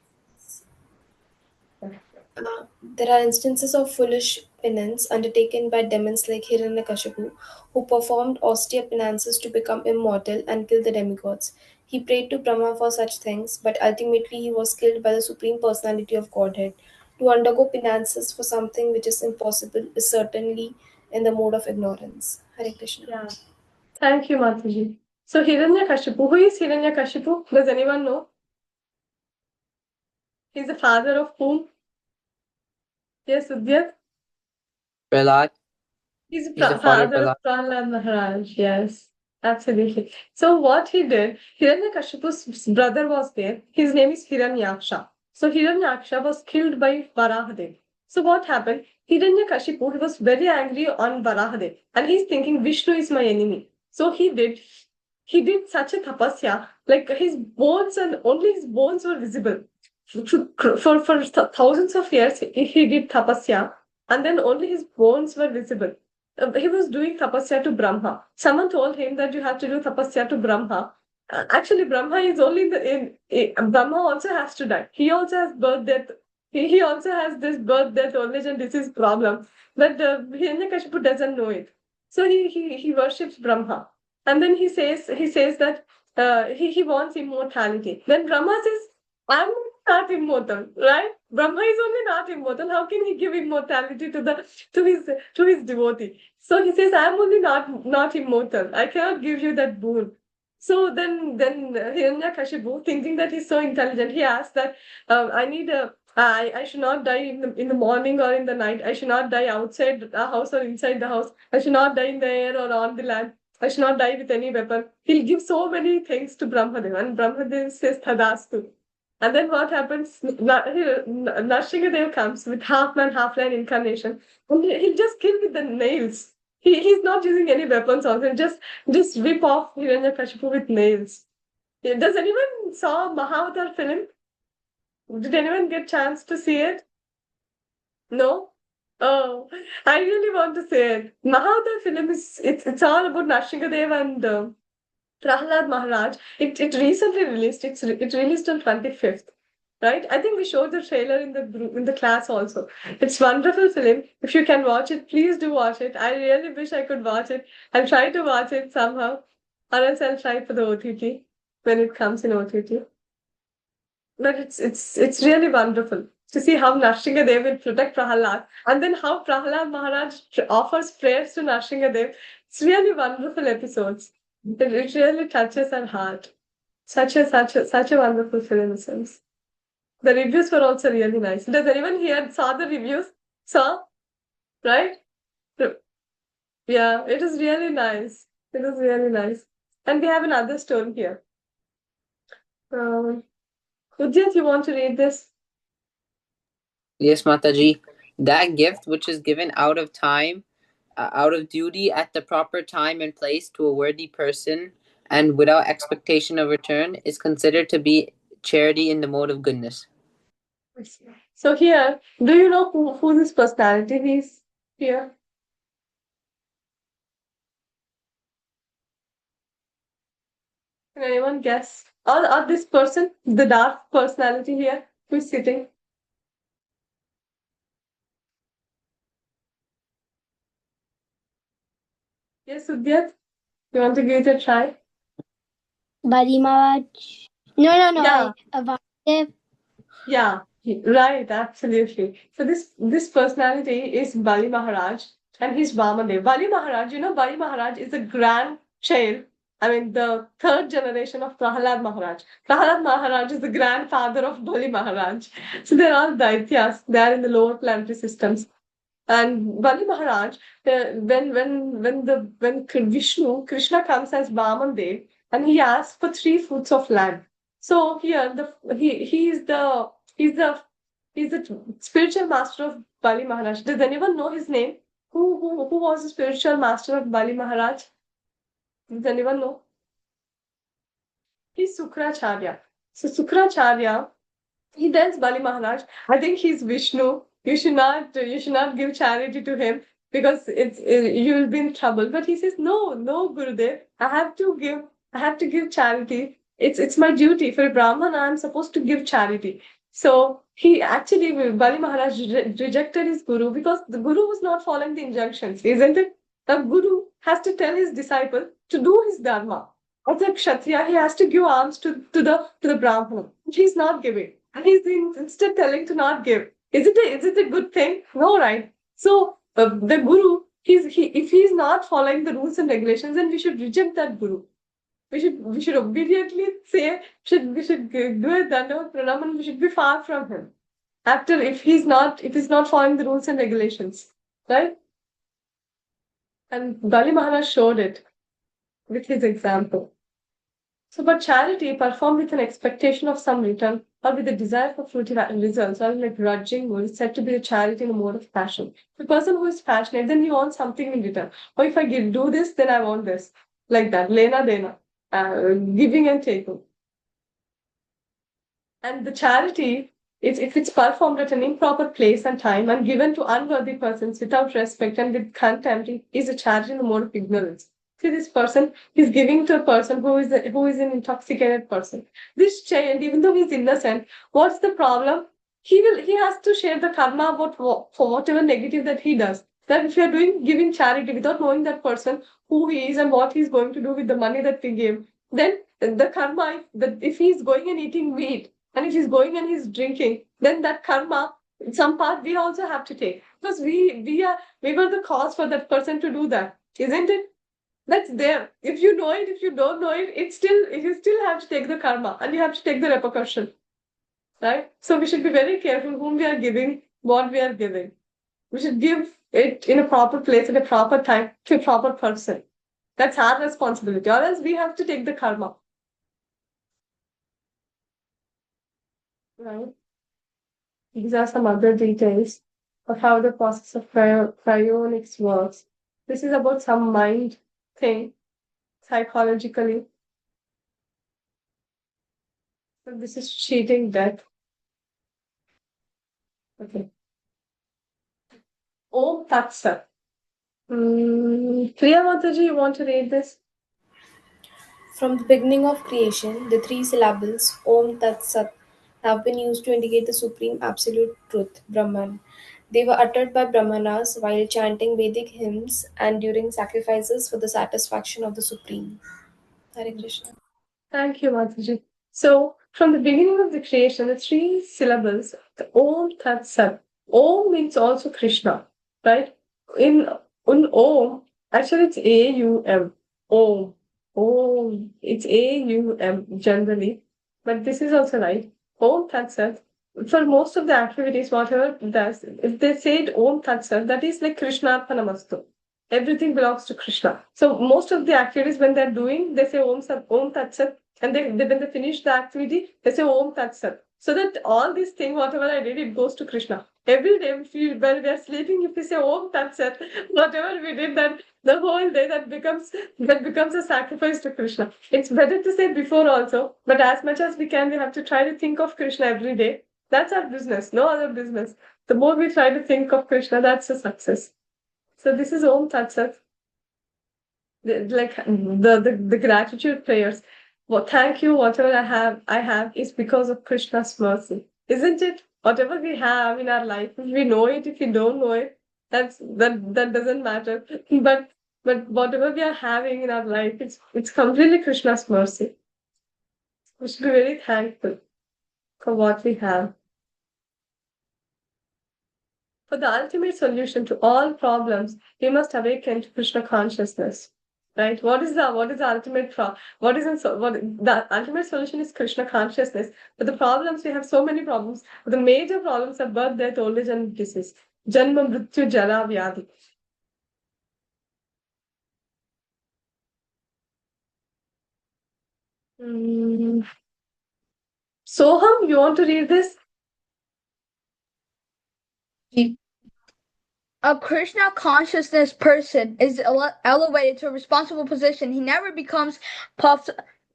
There are instances of foolish penance undertaken by demons like Hiranyakashipu, who performed austere penances to become immortal and kill the demigods. He prayed to Brahma for such things, but ultimately he was killed by the Supreme Personality of Godhead. To undergo penances for something which is impossible is certainly in the mode of ignorance. Hare Krishna. Yeah. Thank you, Mataji. So Hiranyakashipu, who is Hiranyakashipu? Does anyone know? He's the father of whom? Yes, Udyat? Prahlad. He's He's the the father of father of Prahlad Maharaj. Yes, absolutely. So what he did, Hiranyakashipu's brother was there. His name is Hiranyaksha. So Hiranyaksha was killed by Varahadev. So what happened? Hiranyakashipu, he was very angry on Varahadev, and he's thinking Vishnu is my enemy. So he did such a tapasya, like his bones and only his bones were visible. For thousands of years, he did tapasya, and then only his bones were visible. He was doing tapasya to Brahma. Someone told him that you have to do tapasya to Brahma. Actually, Brahma is only Brahma also has to die. He also has birth death. He also has this birth death old age and disease problem. But Hiranyakashipu doesn't know it. So he worships Brahma, and then he says that he wants immortality. Then Brahma says, "I'm not immortal, right? Brahma is only not immortal. How can he give immortality to his devotee?" So he says, "I'm only not immortal. I cannot give you that boon." So then Hiranyakashipu, thinking that he's so intelligent, he asked that I need I should not die in the morning or in the night. I should not die outside the house or inside the house. I should not die in the air or on the land. I should not die with any weapon. He'll give so many things to Brahmadev, and Brahmadev says Tadastu. And then what happens? Narshingadev comes with half man, half lion incarnation, and he'll just kill with the nails. He's not using any weapons also. He'll just rip off Hiranyakashipu with nails. Does anyone saw Mahavatar film? Did anyone get chance to see it? No? Oh, I really want to say it. Mahavatar film it's all about Narshingadev and Prahlad Maharaj. It recently released. It released on 25th. Right? I think we showed the trailer in the group in the class also. It's wonderful film. If you can watch it, please do watch it. I really wish I could watch it. I'll try to watch it somehow. Or else I'll try for the OTT when it comes in OTT. But it's really wonderful to see how Narshingadev will protect Prahalad, and then how Prahalad Maharaj offers prayers to Narshingadev. It's really wonderful episodes. It really touches our heart. Such a wonderful film in a sense. The reviews were also really nice. Does anyone here saw the reviews? Saw? Right? Yeah, it is really nice. It is really nice. And we have another story here. Udyat, you want to read this? Yes, Mataji. That gift which is given out of time, out of duty at the proper time and place to a worthy person and without expectation of return is considered to be charity in the mode of goodness. So here, do you know who this personality is here? Can anyone guess? Or this person, the dark personality here, who's sitting? Yes, Udyat? You want to give it a try? Bali Maharaj. No. Yeah. Vasudev. Yeah, right, absolutely. So this personality is Bali Maharaj and he's Vamadev. Bali Maharaj, Bali Maharaj is a grandchild. I mean, the third generation of Prahalad Maharaj. Prahalad Maharaj is the grandfather of Bali Maharaj. So they're all Daityas. They're in the lower planetary systems. And Bali Maharaj, when Vishnu, Krishna comes as Vamandev, and he asks for 3 foot of land. So here he's the spiritual master of Bali Maharaj. Does anyone know his name? Who was the spiritual master of Bali Maharaj? Does anyone know? He's Sukracharya. So Sukracharya, he tells Bali Maharaj, I think he's Vishnu. You should not give charity to him because you'll be in trouble. But he says, no, Gurudev, I have to give charity. It's my duty. For a Brahman, I'm supposed to give charity. So he actually, Bali Maharaj rejected his guru because the guru was not following the injunctions, isn't it? The guru has to tell his disciple to do his dharma. As a Kshatriya, he has to give alms to the Brahmana, which he's not giving. And he's instead telling to not give. Is it a good thing? No, right? So the guru, if he's not following the rules and regulations, then we should reject that guru. We should obediently say we should do a dandavat pranam and we should be far from him. After if he's not following the rules and regulations, right? And Bali Maharaj showed it with his example. So, but charity performed with an expectation of some return or with a desire for fruity results or like grudging mood is said to be a charity in a mode of passion. The person who is passionate, then he wants something in return. Or if I do this, then I want this. Like that. Lena dena. Giving and taking. And the charity, if it's performed at an improper place and time and given to unworthy persons without respect and with contempt, is a charity in the mode of ignorance. See, this person is giving to a person who is an intoxicated person. This child, even though he's innocent, what's the problem? He has to share the karma about for whatever negative that he does. That if you are giving charity without knowing that person, who he is and what he's going to do with the money that we give, then the karma, if he's going and eating meat, and if he's going and he's drinking, then that karma, some part we also have to take. Because we were the cause for that person to do that, isn't it? That's there. If you know it, if you don't know it, you still have to take the karma and you have to take the repercussion. right? So we should be very careful whom we are giving, what we are giving. We should give it in a proper place at a proper time to a proper person. That's our responsibility, or else we have to take the karma. Right? These are some other details of how the process of cryonics works. This is about some mind thing, psychologically. So this is cheating death. Okay. Om Tat Sat. Priya Mataji, you want to read this? From the beginning of creation, the three syllables Om Tat Sat have been used to indicate the supreme absolute truth, Brahman. They were uttered by Brahmanas while chanting Vedic hymns and during sacrifices for the satisfaction of the Supreme. Hare Krishna. Thank you, Mataji. So, from the beginning of the creation, the three syllables, the Om Tat Sat. Om means also Krishna, right? In Om, actually it's A-U-M. Om. Om. It's A-U-M generally. But this is also right. Om Tat Sat. For most of the activities, whatever does, if they said Om Tat Sat, that is like Krishnarpanamastu. Everything belongs to Krishna. So most of the activities when they're doing, they say Om Tat Sat. And when they finish the activity, they say Om Tat Sat. So that all these things, whatever I did, it goes to Krishna. Every day, when we are sleeping, if we say Om Tat Sat, whatever we did, that the whole day that becomes a sacrifice to Krishna. It's better to say before also, but as much as we can, we have to try to think of Krishna every day. That's our business, no other business. The more we try to think of Krishna, that's a success. So this is Om Tat Sat. Like the gratitude prayers. Well, thank you, whatever I have is because of Krishna's mercy. Isn't it? Whatever we have in our life, if we know it, if we don't know it, that doesn't matter. But whatever we are having in our life, it's completely Krishna's mercy. We should be very thankful for what we have. For the ultimate solution to all problems, we must awaken to Krishna consciousness. Right? What is the ultimate the ultimate solution is Krishna consciousness. But the problems, we have so many problems. But the major problems are birth, death, old age, and disease. Janma, Mrityu, Jara, Vyadhi. Soham, you want to read this? A Krishna consciousness person is elevated to a responsible position. He never becomes puffed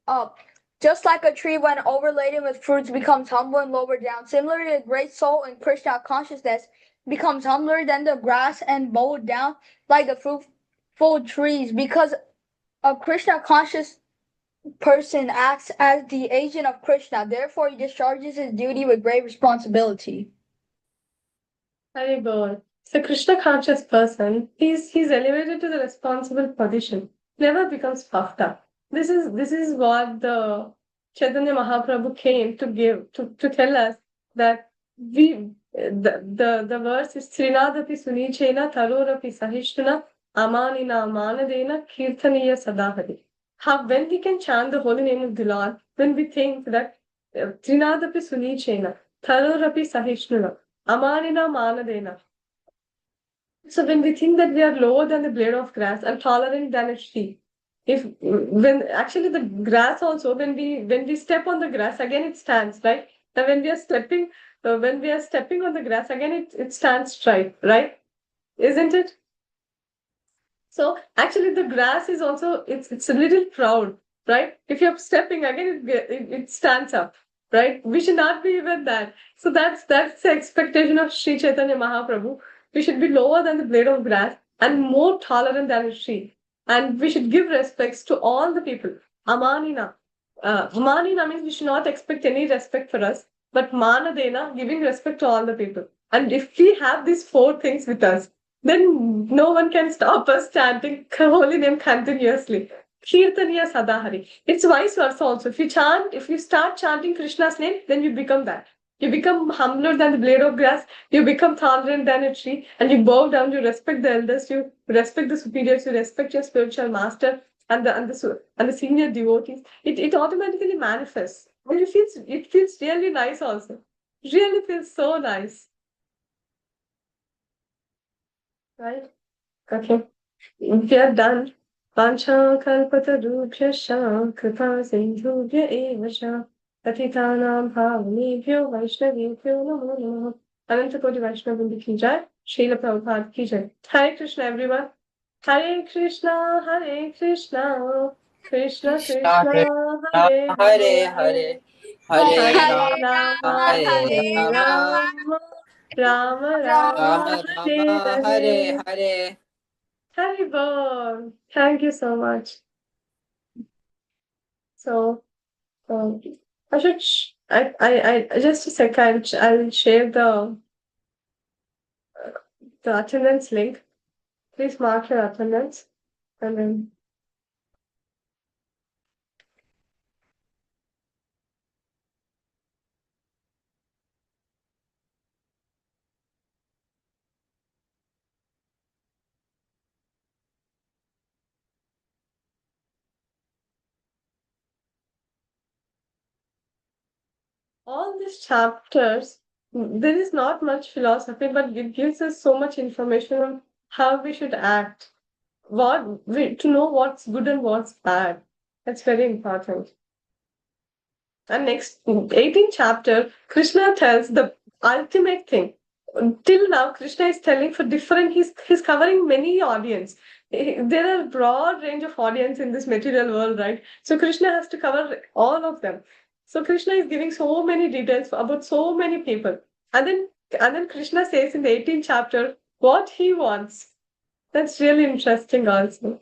up. Just like a tree, when overladen with fruits, becomes humble and lowered down. Similarly, a great soul in Krishna consciousness becomes humbler than the grass and bowed down like the fruitful trees. Because a Krishna conscious person acts as the agent of Krishna. Therefore, he discharges his duty with great responsibility. Very good. So Krishna conscious person, he's elevated to the responsible position. Never becomes puffed up. This is what the Chaitanya Mahaprabhu came to give to tell us that the verse is Srinadapi Sunichena Tarorapi Sahishtuna Amanina Manadena Kirtaniya Sadahari. How when we can chant the holy name of the Lord, when we think that Trinadapi Sunichena Tarorapi Sahishtuna Amanina Manadena. So when we think that we are lower than the blade of grass and tolerant than a tree, when actually the grass also, when we step on the grass, again it stands, right? Now when we are stepping on the grass, again it stands straight, right? Isn't it? So actually the grass is also, it's a little proud, right? If you're stepping again, it stands up, right? We should not be even that. So that's the expectation of Sri Chaitanya Mahaprabhu. We should be lower than the blade of grass and more tolerant than a tree. And we should give respects to all the people. Amanina. Amanina means we should not expect any respect for us, but Manadena, giving respect to all the people. And if we have these four things with us, then no one can stop us chanting holy name continuously. Kirtaniya Sadahari. It's vice versa also. If you start chanting Krishna's name, then you become that. You become humbler than the blade of grass, you become tolerant than a tree, and you bow down, you respect the elders, you respect the superiors, you respect your spiritual master and the senior devotees. It automatically manifests. And it feels really nice also. really feels so nice. Right? Okay. We are done. वाञ्छाकल्पतरुभ्यश्च कृपा सिन्धुभ्य एव च पतितानां पावनेभ्यो वैष्णवेभ्यो नमो नमः. अनंतकोटि वैष्णव वृंद की जय. श्रील प्रभुपाद की जय. Hare Krishna everyone. Hare Krishna, Hare Krishna, Krishna Krishna, Hare Hare Hare, Hare, Hare Hare Rama, Rama, Hare Hare Rama, Rama, Rama Rama, Rama Hare Rama, Hare Hare. Hare. Hare Bol. Thank you so much. So, I should, just a sec, I'll share the attendance link. Please mark your attendance. And then, all these chapters, there is not much philosophy, but it gives us so much information on how we should act, to know what's good and what's bad. That's very important. And next, 18th chapter, Krishna tells the ultimate thing. Till now, Krishna is telling for different, he's covering many audience. There are broad range of audience in this material world, right? So Krishna has to cover all of them. So Krishna is giving so many details about so many people. And then Krishna says in the 18th chapter what he wants. That's really interesting also.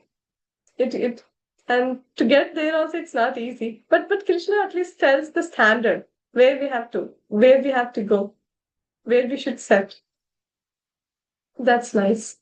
It and to get there also it's not easy. But Krishna at least tells the standard where we have to go, where we should set. That's nice.